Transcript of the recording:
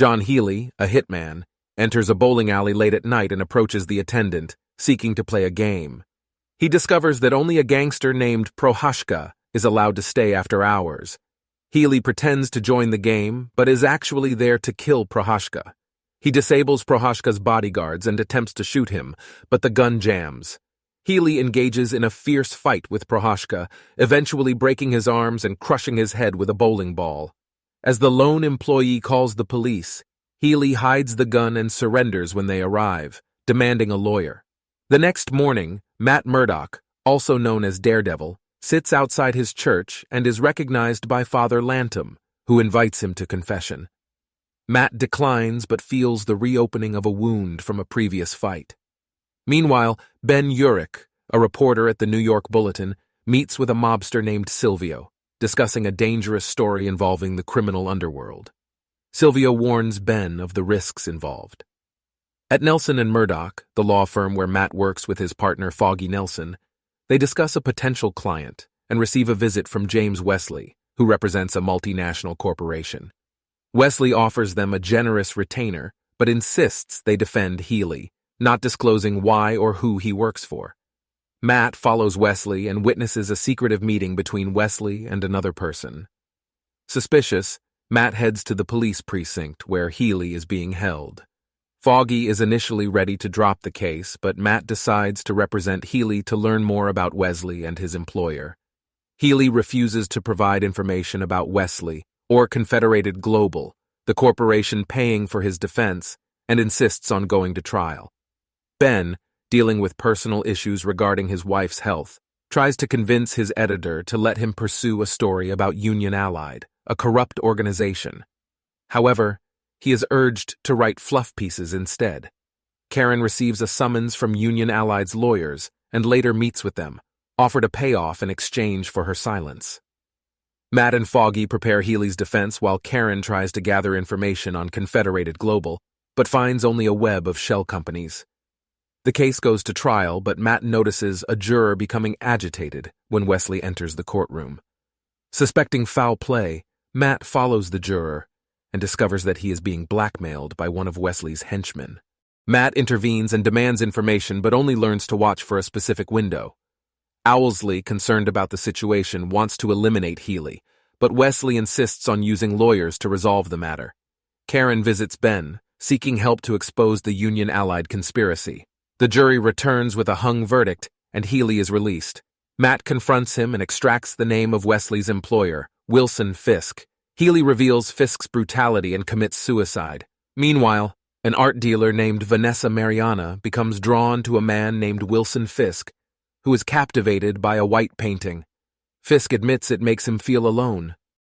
John Healy, a hitman, enters a bowling alley late at night and approaches the attendant, seeking to play a game. He discovers that only a gangster named Prohashka is allowed to stay after hours. Healy pretends to join the game, but is actually there to kill Prohashka. He disables Prohashka's bodyguards and attempts to shoot him, but the gun jams. Healy engages in a fierce fight with Prohashka, eventually breaking his arms and crushing his head with a bowling ball. As the lone employee calls the police, Healy hides the gun and surrenders when they arrive, demanding a lawyer. The next morning, Matt Murdock, also known as Daredevil, sits outside his church and is recognized by Father Lantom, who invites him to confession. Matt declines but feels the reopening of a wound from a previous fight. Meanwhile, Ben Urich, a reporter at the New York Bulletin, meets with a mobster named Silvio, discussing a dangerous story involving the criminal underworld. Silvio warns Ben of the risks involved. At Nelson and Murdock, the law firm where Matt works with his partner Foggy Nelson, they discuss a potential client and receive a visit from James Wesley, who represents a multinational corporation. Wesley offers them a generous retainer, but insists they defend Healy, not disclosing why or who he works for. Matt follows Wesley and witnesses a secretive meeting between Wesley and another person. Suspicious, Matt heads to the police precinct where Healy is being held. Foggy is initially ready to drop the case, but Matt decides to represent Healy to learn more about Wesley and his employer. Healy refuses to provide information about Wesley or Confederated Global, the corporation paying for his defense, and insists on going to trial. Ben, dealing with personal issues regarding his wife's health, tries to convince his editor to let him pursue a story about Union Allied, a corrupt organization. However, he is urged to write fluff pieces instead. Karen receives a summons from Union Allied's lawyers and later meets with them, offered a payoff in exchange for her silence. Matt and Foggy prepare Healy's defense while Karen tries to gather information on Confederated Global, but finds only a web of shell companies. The case goes to trial, but Matt notices a juror becoming agitated when Wesley enters the courtroom. Suspecting foul play, Matt follows the juror and discovers that he is being blackmailed by one of Wesley's henchmen. Matt intervenes and demands information, but only learns to watch for a specific window. Owlsley, concerned about the situation, wants to eliminate Healy, but Wesley insists on using lawyers to resolve the matter. Karen visits Ben, seeking help to expose the Union Allied conspiracy. The jury returns with a hung verdict, and Healy is released. Matt confronts him and extracts the name of Wesley's employer, Wilson Fisk. Healy reveals Fisk's brutality and commits suicide. Meanwhile, an art dealer named Vanessa Mariana becomes drawn to a man named Wilson Fisk, who is captivated by a white painting. Fisk admits it makes him feel alone,